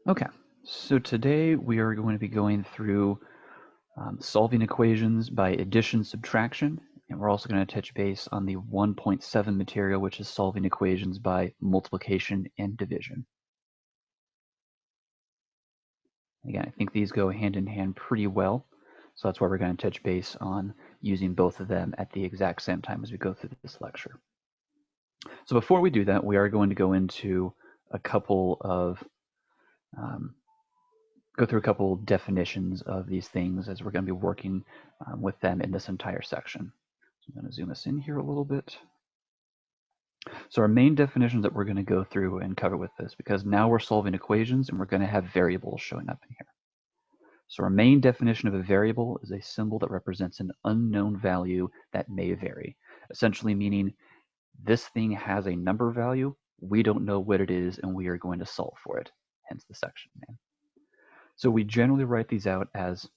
Okay, so today we are going to be going through solving equations by addition, subtraction, and we're also going to touch base on the 1.7 material, which is solving equations by multiplication and division. Again, I think these go hand in hand pretty well, so that's why we're going to touch base on using both of them at the exact same time as we go through this lecture. So before we do that, we are going to go into a couple of go through a couple definitions of these things as we're going to be working with them in this entire section. So I'm going to zoom us in here a little bit. So our main definitions that we're going to go through and cover with this, because now we're solving equations and we're going to have variables showing up in here. So our main definition of a variable is a symbol that represents an unknown value that may vary, essentially meaning this thing has a number value, we don't know what it is, and we are going to solve for it, hence the section name. So we generally write these out as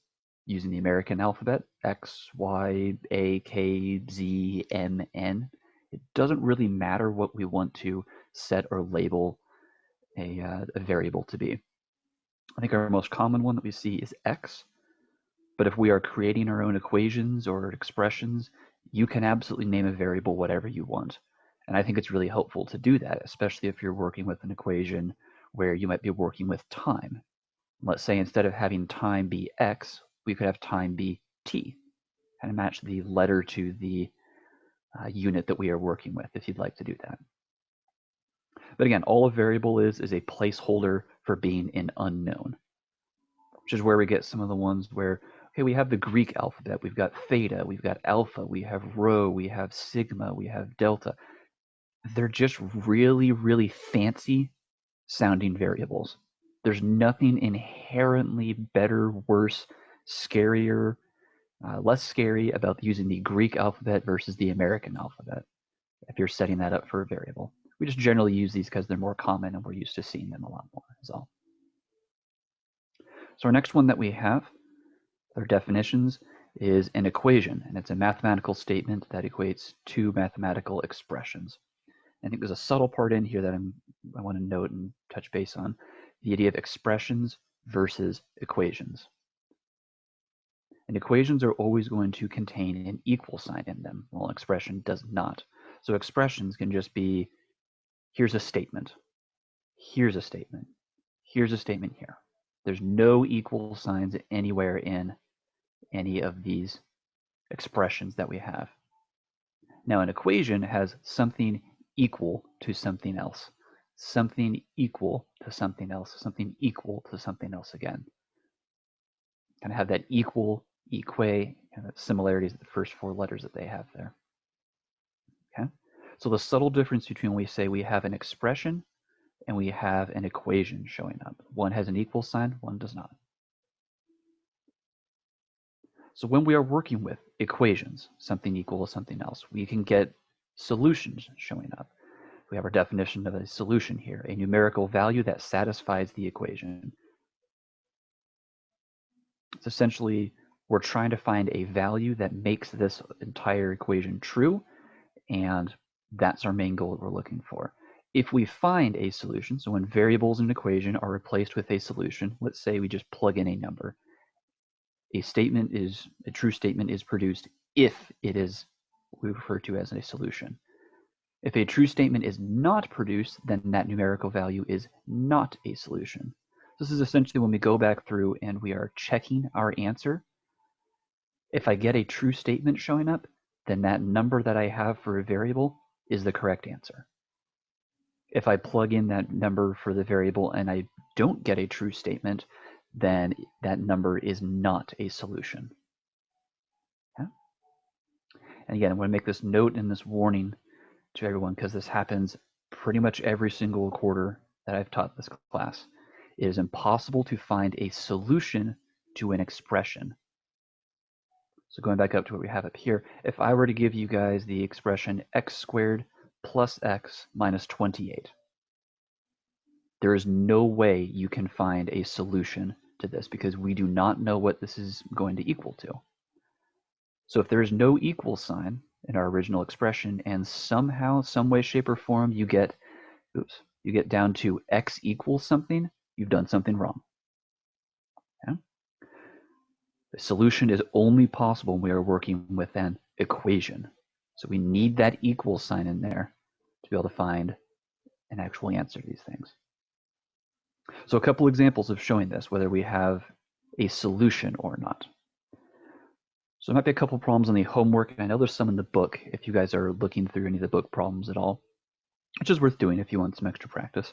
using the American alphabet, X, Y, A, K, Z, M, N. It doesn't really matter what we want to set or label a variable to be. I think our most common one that we see is X, but if we are creating our own equations or expressions, you can absolutely name a variable whatever you want. And I think it's really helpful to do that, especially if you're working with an equation where you might be working with time. Let's say instead of having time be X, we could have time be T, kind of match the letter to the unit that we are working with if you'd like to do that. But again, all a variable is a placeholder for being an unknown, which is where we get some of the ones where, okay, we have the Greek alphabet, we've got theta, we've got alpha, we have rho, we have sigma, we have delta. They're just really, really fancy sounding variables. There's nothing inherently better, worse, scarier, less scary about using the Greek alphabet versus the American alphabet if you're setting that up for a variable. We just generally use these because they're more common and we're used to seeing them a lot more, is all. So our next one that we have, our definitions, is an equation, and it's a mathematical statement that equates two mathematical expressions. I think there's a subtle part in here that I want to note and touch base on, the idea of expressions versus equations. And equations are always going to contain an equal sign in them, while an expression does not. So expressions can just be, here's a statement, here's a statement, here's a statement here. There's no equal signs anywhere in any of these expressions that we have. Now, an equation has something equal to something else, something equal to something else, something equal to something else again. Kind of have that equal, eque, kind of similarities of the first four letters that they have there. Okay, so the subtle difference between when we say we have an expression and we have an equation showing up. One has an equal sign, one does not. So when we are working with equations, something equal to something else, we can get solutions showing up. We have our definition of a solution here, a numerical value that satisfies the equation. It's essentially, we're trying to find a value that makes this entire equation true, and that's our main goal that we're looking for. If we find a solution, so when variables in an equation are replaced with a solution, let's say we just plug in a number, a true statement is produced if it is what we refer to as a solution. If a true statement is not produced, then that numerical value is not a solution. This is essentially when we go back through and we are checking our answer. If I get a true statement showing up, then that number that I have for a variable is the correct answer. If I plug in that number for the variable and I don't get a true statement, then that number is not a solution. Okay? And again, I want to make this note and this warning to everyone because this happens pretty much every single quarter that I've taught this class. It is impossible to find a solution to an expression. So going back up to what we have up here, if I were to give you guys the expression x squared plus x minus 28, there is no way you can find a solution to this because we do not know what this is going to equal to. So if there is no equal sign in our original expression and somehow, some way, shape, or form you get down to x equals something, you've done something wrong. Okay? The solution is only possible when we are working with an equation. So we need that equal sign in there to be able to find an actual answer to these things. So a couple examples of showing this, whether we have a solution or not. So there might be a couple problems on the homework, and I know there's some in the book if you guys are looking through any of the book problems at all, which is worth doing if you want some extra practice.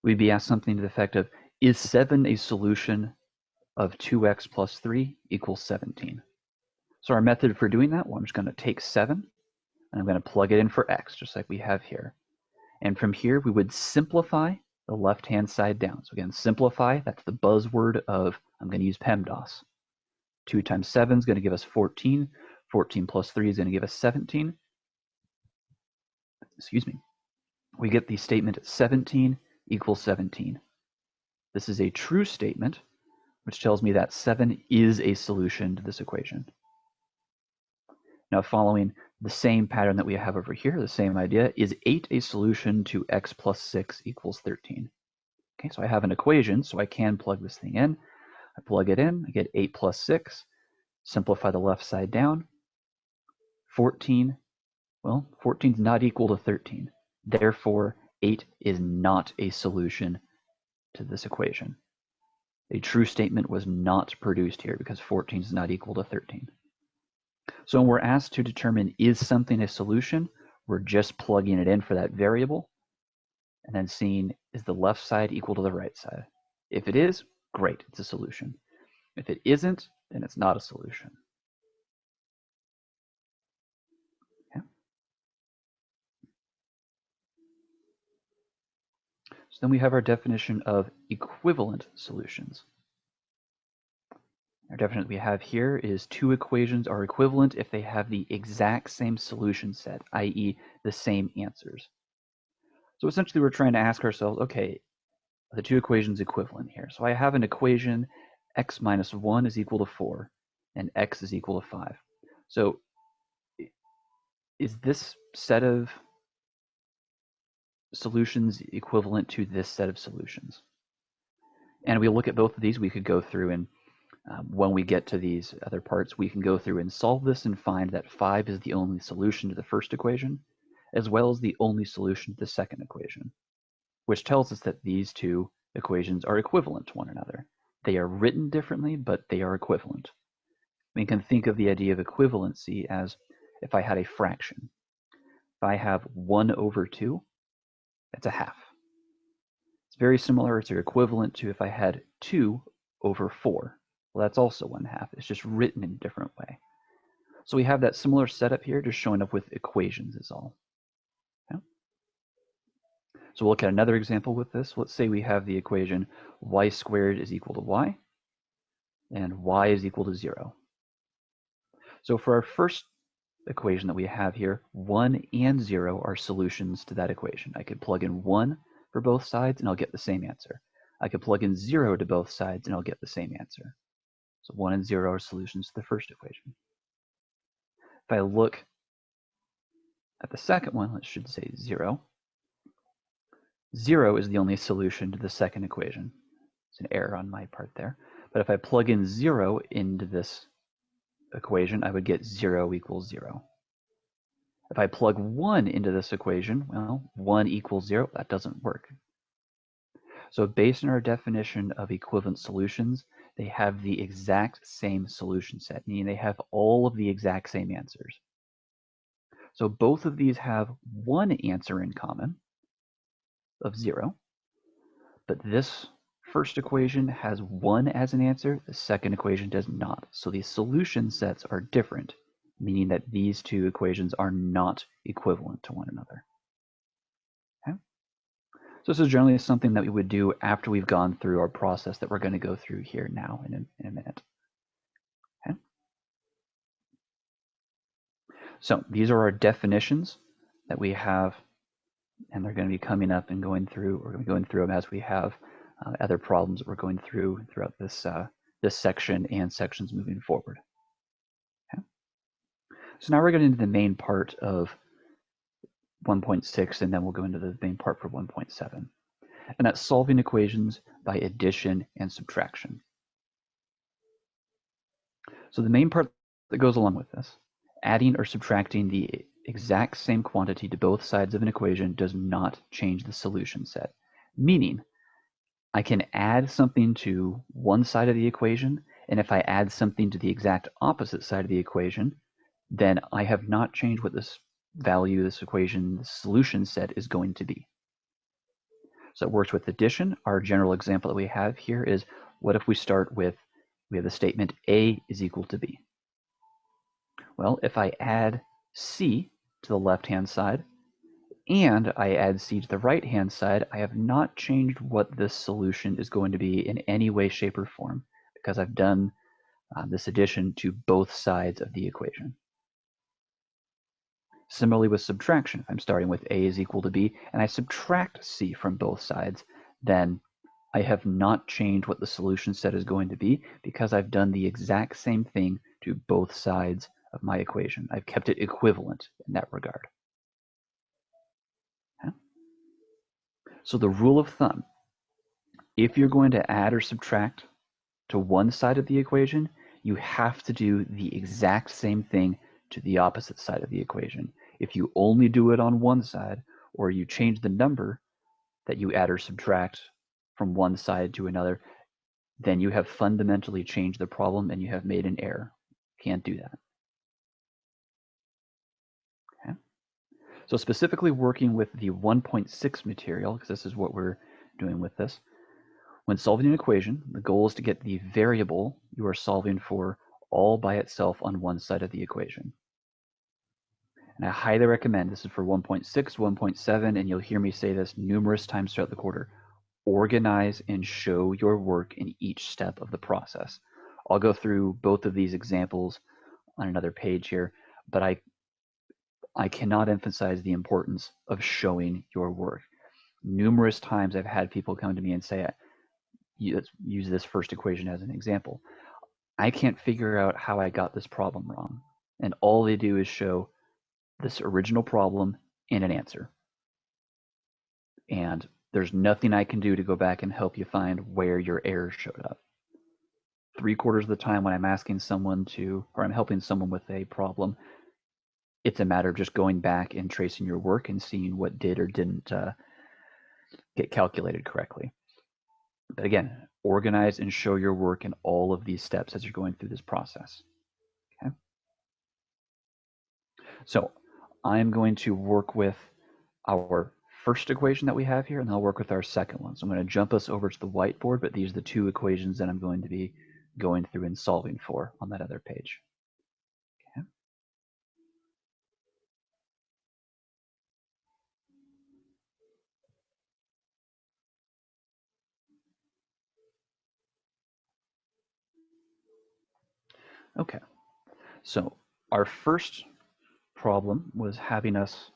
We'd be asked something to the effect of, is 7 a solution of 2x plus 3 equals 17? So our method for doing that, well, I'm just going to take 7, and I'm going to plug it in for x, just like we have here. And from here, we would simplify the left-hand side down. So again, simplify, that's the buzzword of, I'm going to use PEMDAS. 2 times 7 is going to give us 14. 14 plus 3 is going to give us 17. Excuse me. We get the statement 17 equals 17. This is a true statement, which tells me that 7 is a solution to this equation. Now, following the same pattern that we have over here, the same idea, is 8 a solution to x plus 6 equals 13? Okay, so I have an equation, so I can plug this thing in. I plug it in, I get 8 plus 6, simplify the left side down. 14, well, 14 is not equal to 13. Therefore, 8 is not a solution to this equation. A true statement was not produced here because 14 is not equal to 13. So when we're asked to determine is something a solution, we're just plugging it in for that variable and then seeing is the left side equal to the right side. If it is, great, it's a solution. If it isn't, then it's not a solution. Okay. So then we have our definition of equivalent solutions. Our definition we have here is 2 equations are equivalent if they have the exact same solution set, i.e. the same answers. So essentially we're trying to ask ourselves, okay, are the 2 equations equivalent here? So I have an equation, x minus 1 is equal to 4, and x is equal to 5. So is this set of solutions equivalent to this set of solutions? And we look at both of these, we could go through and when we get to these other parts, we can go through and solve this and find that 5 is the only solution to the first equation, as well as the only solution to the second equation, which tells us that these 2 equations are equivalent to one another. They are written differently, but they are equivalent. We can think of the idea of equivalency as if I had a fraction. If I have 1 over 2, that's a half. It's very similar, it's equivalent to if I had 2 over 4. Well, that's also 1/2. It's just written in a different way. So we have that similar setup here, just showing up with equations is all. Okay? So we'll look at another example with this. Let's say we have the equation y squared is equal to y, and y is equal to 0. So for our first equation that we have here, 1 and 0 are solutions to that equation. I could plug in 1 for both sides, and I'll get the same answer. I could plug in 0 to both sides, and I'll get the same answer. So 1 and 0 are solutions to the first equation. If I look at the second one, it should say 0. 0 is the only solution to the second equation. It's an error on my part there. But if I plug in 0 into this equation, I would get 0 equals 0. If I plug 1 into this equation, well, 1 equals 0. That doesn't work. So based on our definition of equivalent solutions, they have the exact same solution set, meaning they have all of the exact same answers. So both of these have one answer in common of 0, but this first equation has 1 as an answer, the second equation does not. So these solution sets are different, meaning that these 2 equations are not equivalent to one another. Okay? So this is generally something that we would do after we've gone through our process that we're going to go through here now in a minute. Okay? So these are our definitions that we have, and they're going to be coming up and going through. We're going to be going through them as we have other problems that we're going through throughout this this section and sections moving forward. Okay? So now we're getting into the main part of 1.6, and then we'll go into the main part for 1.7. and that's solving equations by addition and subtraction. So the main part that goes along with this, adding or subtracting the exact same quantity to both sides of an equation does not change the solution set, meaning I can add something to one side of the equation, and if I add something to the exact opposite side of the equation, then I have not changed what this value, this equation, the solution set is going to be. So it works with addition. Our general example that we have here is, what if we start with, we have the statement A is equal to B. Well, if I add C to the left-hand side and I add C to the right-hand side, I have not changed what this solution is going to be in any way, shape, or form, because I've done this addition to both sides of the equation. Similarly with subtraction, if I'm starting with A is equal to B and I subtract C from both sides, then I have not changed what the solution set is going to be because I've done the exact same thing to both sides of my equation. I've kept it equivalent in that regard. Okay? So the rule of thumb, if you're going to add or subtract to one side of the equation, you have to do the exact same thing to the opposite side of the equation. If you only do it on one side, or you change the number that you add or subtract from one side to another, then you have fundamentally changed the problem and you have made an error. Can't do that. Okay. So specifically working with the 1.6 material, because this is what we're doing with this, when solving an equation, the goal is to get the variable you are solving for all by itself on one side of the equation. And I highly recommend, this is for 1.6, 1.7, and you'll hear me say this numerous times throughout the quarter, organize and show your work in each step of the process. I'll go through both of these examples on another page here, but I cannot emphasize the importance of showing your work. Numerous times I've had people come to me and say, use this first equation as an example. I can't figure out how I got this problem wrong. And all they do is show this original problem and an answer. And there's nothing I can do to go back and help you find where your error showed up. 3/4 of the time when I'm asking someone to, or I'm helping someone with a problem, it's a matter of just going back and tracing your work and seeing what did or didn't get calculated correctly. But again, organize and show your work in all of these steps as you're going through this process. Okay. So I'm going to work with our first equation that we have here, and I'll work with our second one. So I'm going to jump us over to the whiteboard, but these are the two equations that I'm going to be going through and solving for on that other page. Okay. Okay, so our first problem was having us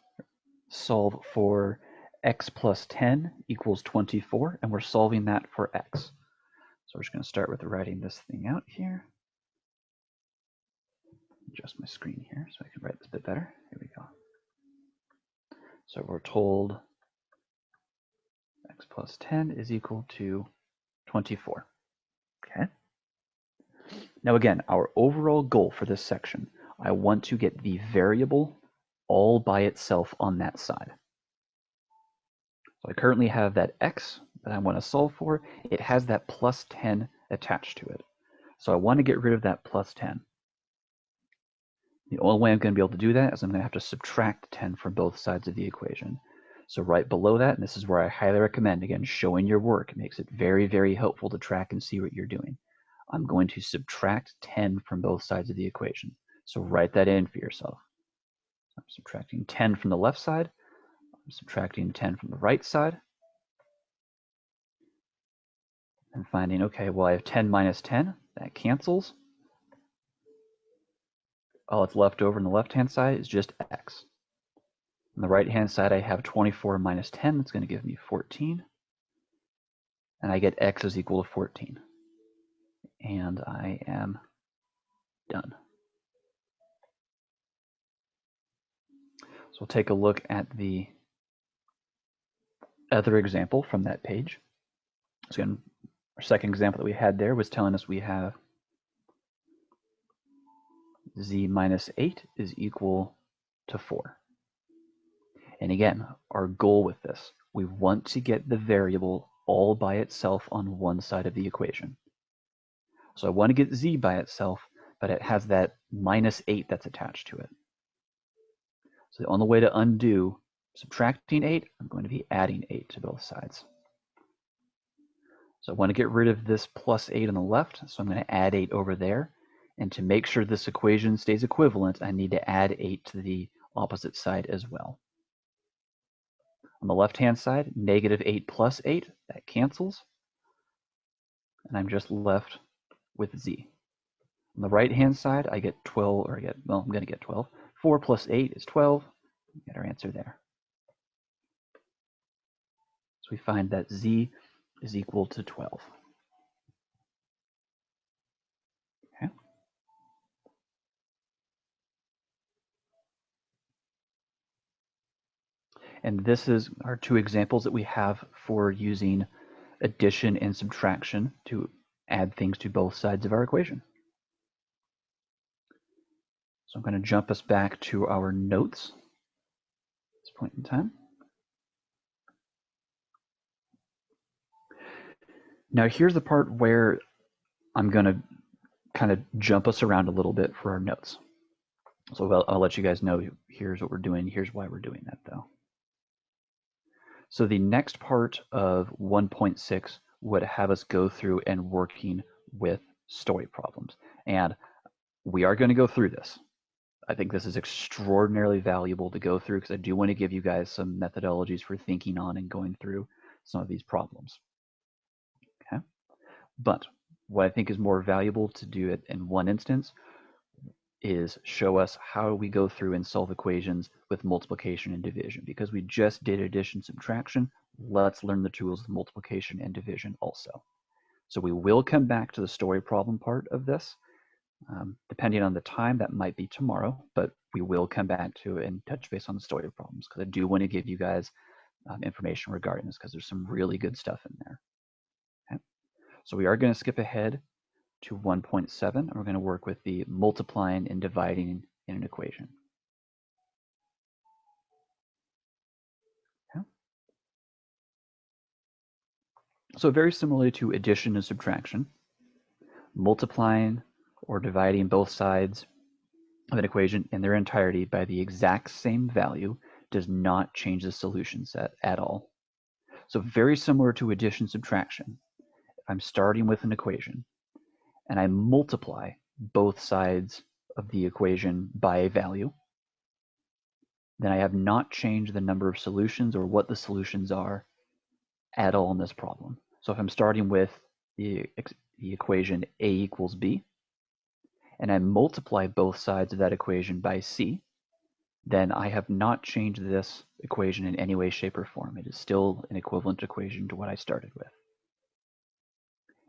solve for x plus 10 equals 24, and we're solving that for x. So we're just going to start with writing this thing out here. Adjust my screen here so I can write this a bit better. Here we go. So we're told x plus 10 is equal to 24. Okay. Now again, our overall goal for this section, I want to get the variable all by itself on that side. So I currently have that x that I want to solve for. It has that plus 10 attached to it. So I want to get rid of that plus 10. The only way I'm going to be able to do that is I'm going to have to subtract 10 from both sides of the equation. So right below that, and this is where I highly recommend, again, showing your work. It makes it very, very helpful to track and see what you're doing. I'm going to subtract 10 from both sides of the equation. So write that in for yourself. I'm subtracting 10 from the left side. I'm subtracting 10 from the right side. And finding, okay, well, I have 10 minus 10. That cancels. All that's left over on the left-hand side is just x. On the right-hand side, I have 24 minus 10. That's going to give me 14. And I get x is equal to 14. And I am done. So we'll take a look at the other example from that page. So again, our second example that we had there was telling us we have z minus 8 is equal to 4. And again, our goal with this, we want to get the variable all by itself on one side of the equation. So I want to get z by itself, but it has that minus 8 that's attached to it. So the only way to undo subtracting 8, I'm going to be adding 8 to both sides. So I want to get rid of this plus 8 on the left, so I'm going to add 8 over there. And to make sure this equation stays equivalent, I need to add 8 to the opposite side as well. On the left-hand side, negative 8 plus 8, that cancels. And I'm just left with z. On the right-hand side, I get 12, or I'm going to get 12. 4 plus 8 is 12. We get our answer there. So we find that z is equal to 12. Okay. And this is our two examples that we have for using addition and subtraction to add things to both sides of our equation. So I'm going to jump us back to our notes at this point in time. Now here's the part where I'm going to kind of jump us around a little bit for our notes. So I'll let you guys know, here's what we're doing, here's why we're doing that though. So the next part of 1.6 would have us go through and working with story problems. And we are going to go through this. I think this is extraordinarily valuable to go through because I do want to give you guys some methodologies for thinking on and going through some of these problems. Okay. But what I think is more valuable to do it in one instance is show us how we go through and solve equations with multiplication and division. Because we just did addition, subtraction, let's learn the tools of multiplication and division also. So we will come back to the story problem part of this. Depending on the time, that might be tomorrow, but we will come back to it and touch base on the story problems because I do want to give you guys information regarding this because there's some really good stuff in there. Okay. So we are going to skip ahead to 1.7 and we're going to work with the multiplying and dividing in an equation. Okay. So very similarly to addition and subtraction, multiplying or dividing both sides of an equation in their entirety by the exact same value does not change the solution set at all. So very similar to addition subtraction. If I'm starting with an equation and I multiply both sides of the equation by a value, then I have not changed the number of solutions or what the solutions are at all in this problem. So if I'm starting with the equation a equals b, and I multiply both sides of that equation by c, then I have not changed this equation in any way, shape, or form. It is still an equivalent equation to what I started with.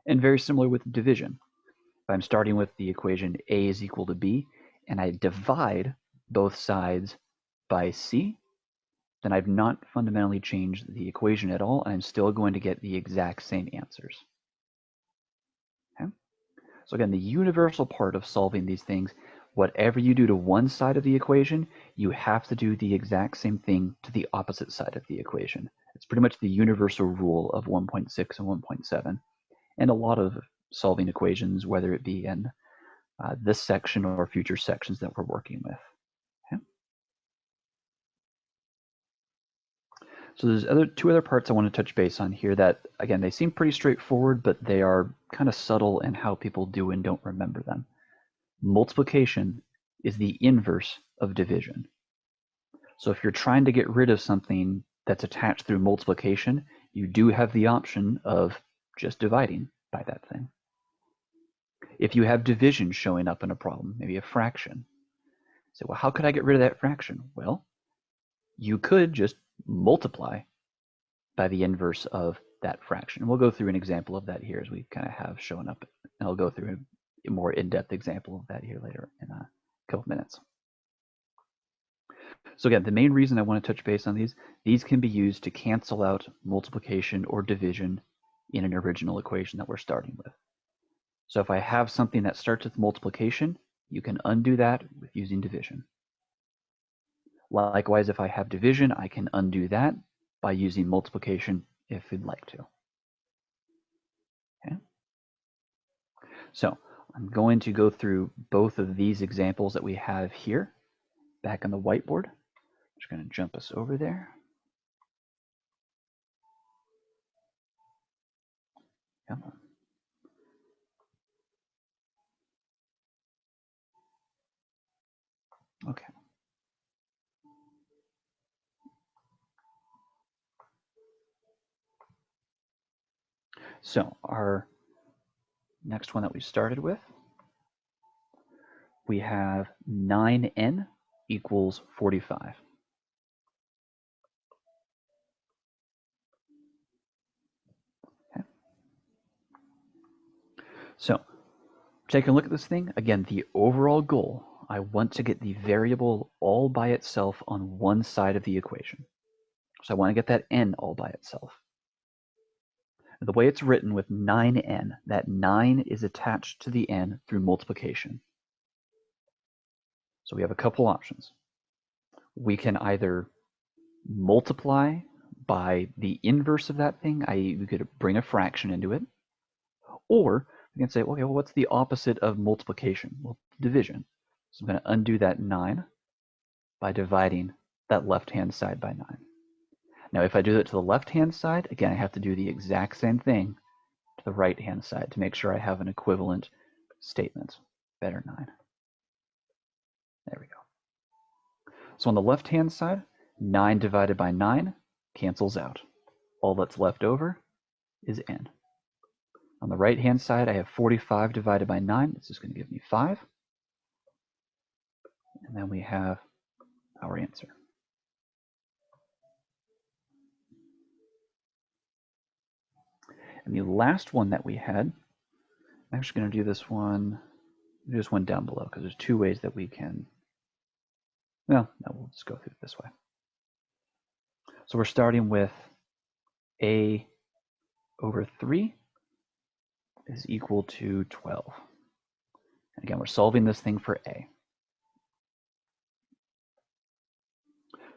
And very similar with division. If I'm starting with the equation a is equal to b, and I divide both sides by c, then I've not fundamentally changed the equation at all, and I'm still going to get the exact same answers. Okay? So again, the universal part of solving these things, whatever you do to one side of the equation, you have to do the exact same thing to the opposite side of the equation. It's pretty much the universal rule of 1.6 and 1.7. And a lot of solving equations, whether it be in this section or future sections that we're working with. Okay? So there's two other parts I want to touch base on here that, again, they seem pretty straightforward, but they are kind of subtle in how people do and don't remember them. Multiplication is the inverse of division. So if you're trying to get rid of something that's attached through multiplication, you do have the option of just dividing by that thing. If you have division showing up in a problem, maybe a fraction, say, well, how could I get rid of that fraction? Well, you could just multiply by the inverse of that fraction. And we'll go through an example of that here as we kind of have shown up. And I'll go through a more in-depth example of that here later in a couple minutes. So again, the main reason I want to touch base on these can be used to cancel out multiplication or division in an original equation that we're starting with. So if I have something that starts with multiplication, you can undo that with using division. Likewise, if I have division, I can undo that by using multiplication if you'd like to. Okay. So I'm going to go through both of these examples that we have here back on the whiteboard. I'm just going to jump us over there. Come on. Okay. So our next one that we started with, we have 9n equals 45. Okay. So taking a look at this thing, again, the overall goal, I want to get the variable all by itself on one side of the equation. So I want to get that n all by itself. The way it's written with 9n, that 9 is attached to the n through multiplication. So we have a couple options. We can either multiply by the inverse of that thing, i.e. we could bring a fraction into it, or we can say, okay, well, what's the opposite of multiplication? Well, division. So I'm going to undo that 9 by dividing that left-hand side by 9. Now, if I do that to the left-hand side, again, I have to do the exact same thing to the right-hand side to make sure I have an equivalent statement. Better 9. There we go. So on the left-hand side, 9 divided by 9 cancels out. All that's left over is n. On the right-hand side, I have 45 divided by 9. This is going to give me 5. And then we have our answer. And the last one that we had, I'm actually going to do this one down below because there's two ways that we can, well, no, we'll just go through it this way. So we're starting with a over 3 is equal to 12. And again, we're solving this thing for a.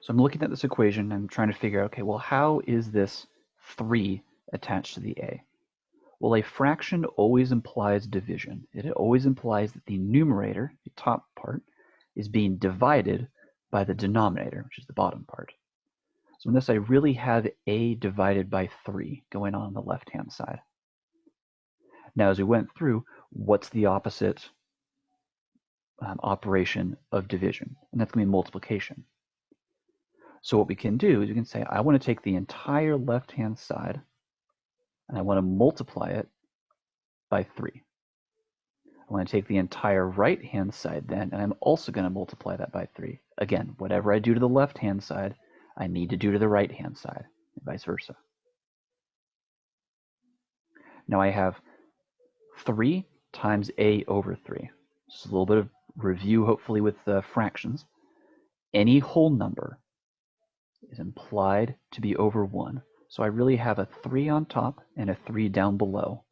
So I'm looking at this equation, I'm trying to figure out, okay, well, how is this 3 attached to the a? Well, a fraction always implies division. It always implies that the numerator, the top part, is being divided by the denominator, which is the bottom part. So in this, I really have a divided by 3 going on the left-hand side. Now, as we went through, what's the opposite operation of division? And that's going to be multiplication. So what we can do is we can say, I want to take the entire left-hand side and I want to multiply it by 3. I want to take the entire right-hand side then, and I'm also going to multiply that by 3. Again, whatever I do to the left-hand side, I need to do to the right-hand side, and vice versa. Now I have 3 times a over 3. Just a little bit of review, hopefully, with the fractions. Any whole number is implied to be over 1. So I really have a 3 on top and a 3 down below.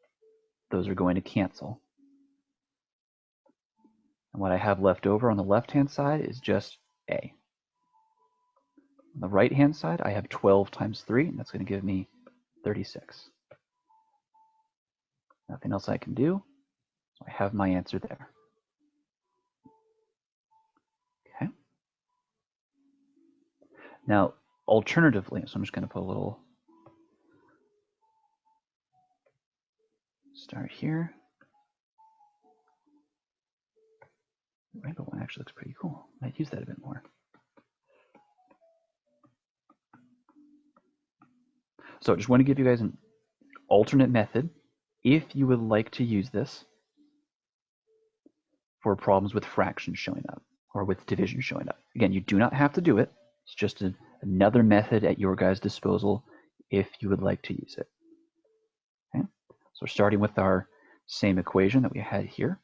Those are going to cancel. And what I have left over on the left-hand side is just a. On the right-hand side, I have 12 times 3, and that's going to give me 36. Nothing else I can do, so I have my answer there. Okay. Now, alternatively, so I'm just going to put a little start here. The rainbow one actually looks pretty cool. Might use that a bit more. So I just want to give you guys an alternate method if you would like to use this for problems with fractions showing up or with division showing up. Again, you do not have to do it. It's just another method at your guys' disposal if you would like to use it. Okay? So we're starting with our same equation that we had here.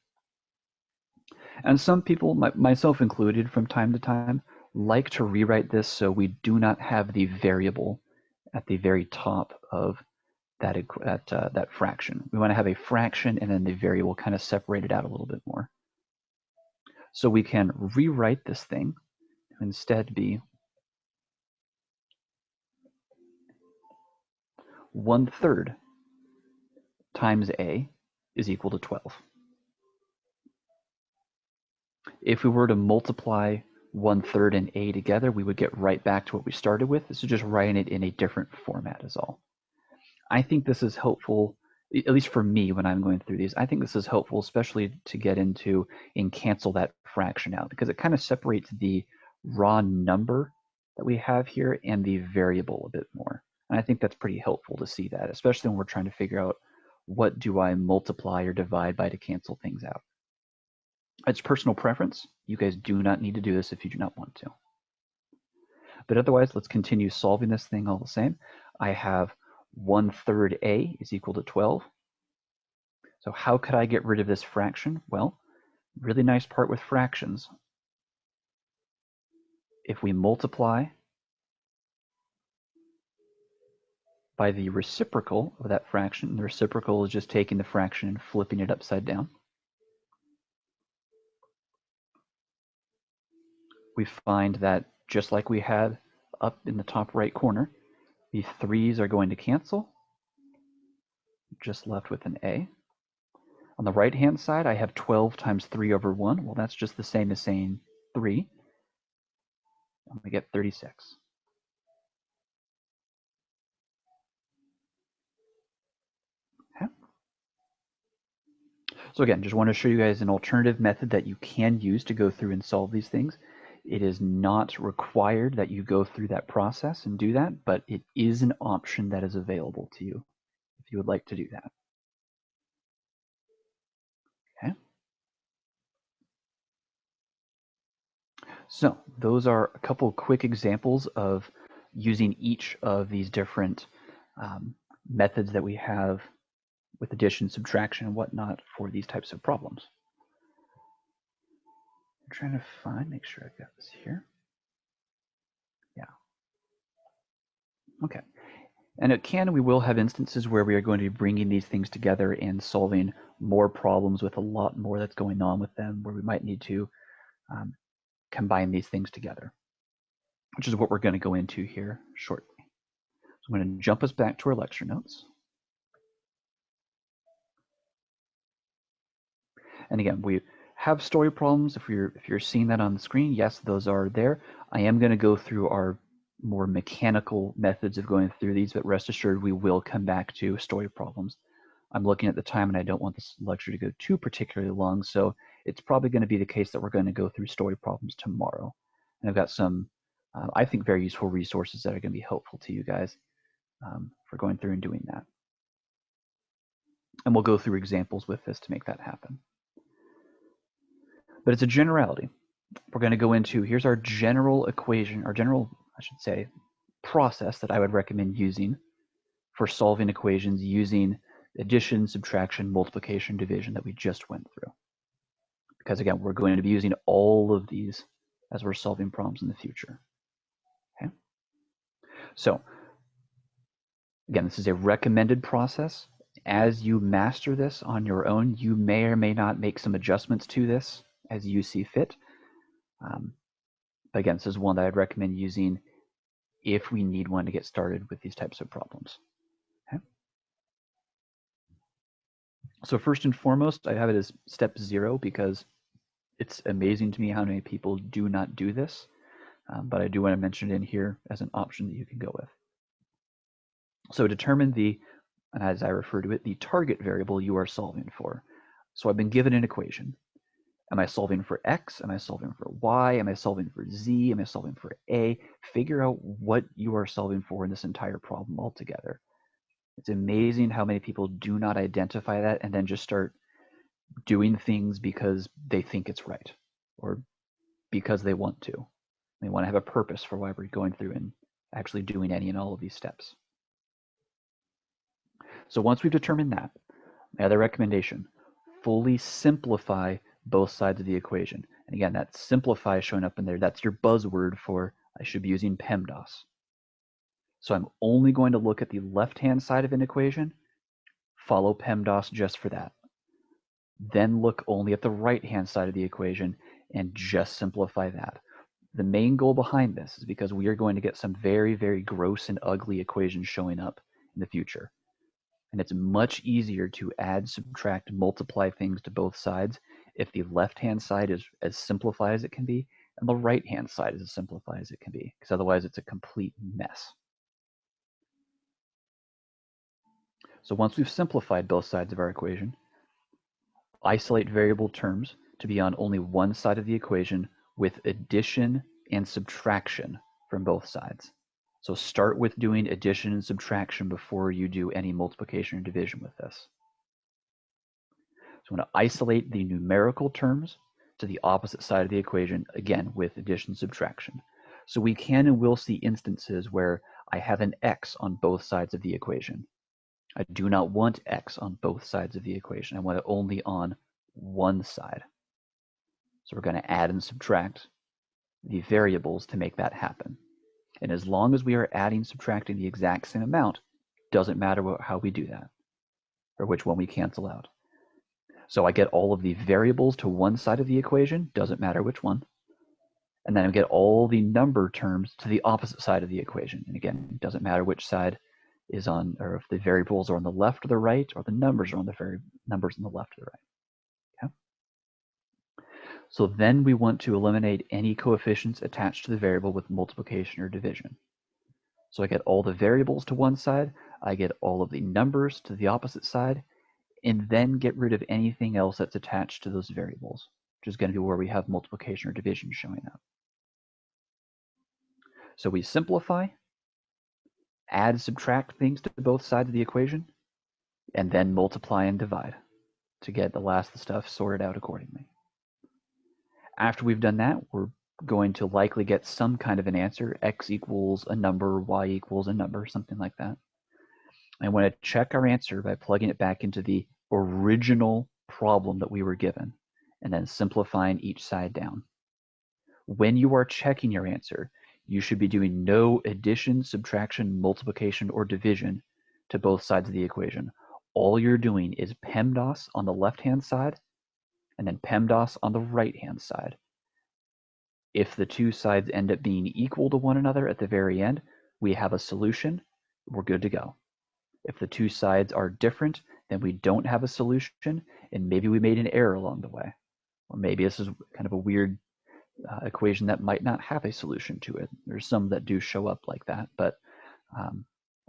And some people, myself included, from time to time, like to rewrite this so we do not have the variable at the very top of that fraction. We want to have a fraction and then the variable kind of separated out a little bit more. So we can rewrite this thing to instead be 1/3 times a is equal to 12. If we were to multiply 1/3 and a together, we would get right back to what we started with. This is just writing it in a different format is all. I think this is helpful, at least for me when I'm going through these. I think this is helpful, especially to get into and cancel that fraction out, because it kind of separates the raw number that we have here and the variable a bit more. And I think that's pretty helpful to see that, especially when we're trying to figure out what do I multiply or divide by to cancel things out. It's personal preference. You guys do not need to do this if you do not want to. But otherwise, let's continue solving this thing all the same. I have 1/3 a is equal to 12. So how could I get rid of this fraction? Well, really nice part with fractions. If we multiply by the reciprocal of that fraction, the reciprocal is just taking the fraction and flipping it upside down. We find that just like we had up in the top right corner, the 3's are going to cancel. Just left with an a. On the right-hand side, I have 12 times 3 over 1. Well, that's just the same as saying 3. And we get 36. Okay. So again, just want to show you guys an alternative method that you can use to go through and solve these things. It is not required that you go through that process and do that, but it is an option that is available to you if you would like to do that. Okay. So those are a couple of quick examples of using each of these different methods that we have with addition, subtraction, and whatnot for these types of problems. I'm trying to make sure I've got this here. Yeah. Okay. And we will have instances where we are going to be bringing these things together and solving more problems with a lot more that's going on with them, where we might need to combine these things together, which is what we're going to go into here shortly. So I'm going to jump us back to our lecture notes. And again, we have story problems. If you're seeing that on the screen, yes, those are there. I am going to go through our more mechanical methods of going through these, but rest assured we will come back to story problems. I'm looking at the time and I don't want this lecture to go too particularly long, so it's probably going to be the case that we're going to go through story problems tomorrow. And I've got some, I think, very useful resources that are going to be helpful to you guys for going through and doing that. And we'll go through examples with this to make that happen. But it's a generality. We're going to go into, here's our general equation, our general, I should say, process that I would recommend using for solving equations using addition, subtraction, multiplication, division that we just went through. Because again, we're going to be using all of these as we're solving problems in the future. Okay. So again, this is a recommended process. As you master this on your own, you may or may not make some adjustments to this as you see fit. But again, this is one that I'd recommend using if we need one to get started with these types of problems. Okay. So first and foremost, I have it as step 0 because it's amazing to me how many people do not do this, but I do want to mention it in here as an option that you can go with. So determine the, as I refer to it, the target variable you are solving for. So I've been given an equation. Am I solving for X? Am I solving for Y? Am I solving for Z? Am I solving for A? Figure out what you are solving for in this entire problem altogether. It's amazing how many people do not identify that and then just start doing things because they think it's right or because they want to. They want to have a purpose for why we're going through and actually doing any and all of these steps. So once we've determined that, my other recommendation, fully simplify both sides of the equation. And again, that simplify showing up in there, that's your buzzword for I should be using PEMDAS. So I'm only going to look at the left-hand side of an equation, follow PEMDAS just for that. Then look only at the right-hand side of the equation and just simplify that. The main goal behind this is because we are going to get some very, very gross and ugly equations showing up in the future. And it's much easier to add, subtract, multiply things to both sides if the left-hand side is as simplified as it can be and the right-hand side is as simplified as it can be, because otherwise it's a complete mess. So once we've simplified both sides of our equation, isolate variable terms to be on only one side of the equation with addition and subtraction from both sides. So start with doing addition and subtraction before you do any multiplication or division with this. So I'm going to isolate the numerical terms to the opposite side of the equation, again, with addition and subtraction. So we can and will see instances where I have an x on both sides of the equation. I do not want x on both sides of the equation. I want it only on one side. So we're going to add and subtract the variables to make that happen. And as long as we are adding, subtracting the exact same amount, doesn't matter how we do that, or which one we cancel out. So I get all of the variables to one side of the equation, doesn't matter which one. And then I get all the number terms to the opposite side of the equation. And again, it doesn't matter which side is on, or if the variables are on the left or the right, or the numbers are on the numbers on the left or the right. Okay? So then we want to eliminate any coefficients attached to the variable with multiplication or division. So I get all the variables to one side, I get all of the numbers to the opposite side, and then get rid of anything else that's attached to those variables, which is going to be where we have multiplication or division showing up. So we simplify, add, subtract things to both sides of the equation, and then multiply and divide to get the last of the stuff sorted out accordingly. After we've done that, we're going to likely get some kind of an answer, x equals a number, y equals a number, something like that. I want to check our answer by plugging it back into the original problem that we were given, and then simplifying each side down. When you are checking your answer, you should be doing no addition, subtraction, multiplication, or division to both sides of the equation. All you're doing is PEMDAS on the left-hand side, and then PEMDAS on the right-hand side. If the two sides end up being equal to one another at the very end, we have a solution, we're good to go. If the two sides are different, then we don't have a solution, and maybe we made an error along the way. Or maybe this is kind of a weird equation that might not have a solution to it. There's some that do show up like that, but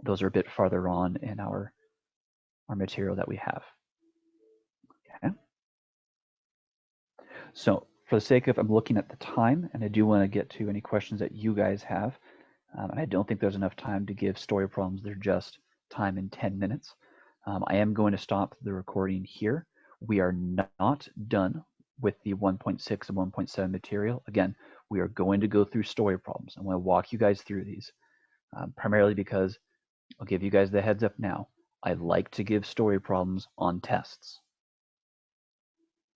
those are a bit farther on in our material that we have. Okay. So for the sake of, I'm looking at the time, and I do want to get to any questions that you guys have. And I don't think there's enough time to give story problems. They're just time in 10 minutes. I am going to stop the recording here. We are not done with the 1.6 and 1.7 material. Again, we are going to go through story problems. I'm going to walk you guys through these, primarily because I'll give you guys the heads up now. I like to give story problems on tests.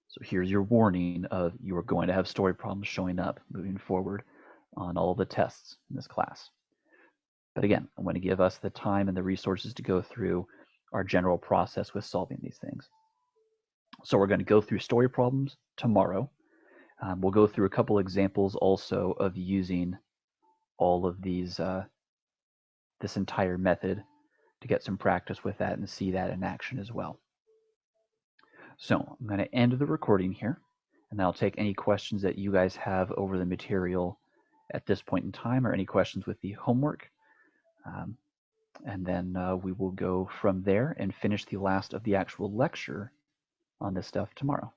So here's your warning of you are going to have story problems showing up moving forward on all the tests in this class. But again, I want to give us the time and the resources to go through our general process with solving these things. So we're going to go through story problems tomorrow. We'll go through a couple examples also of using all of these, this entire method to get some practice with that and see that in action as well. So I'm going to end the recording here, and I'll take any questions that you guys have over the material at this point in time, or any questions with the homework. And then we will go from there and finish the last of the actual lecture on this stuff tomorrow.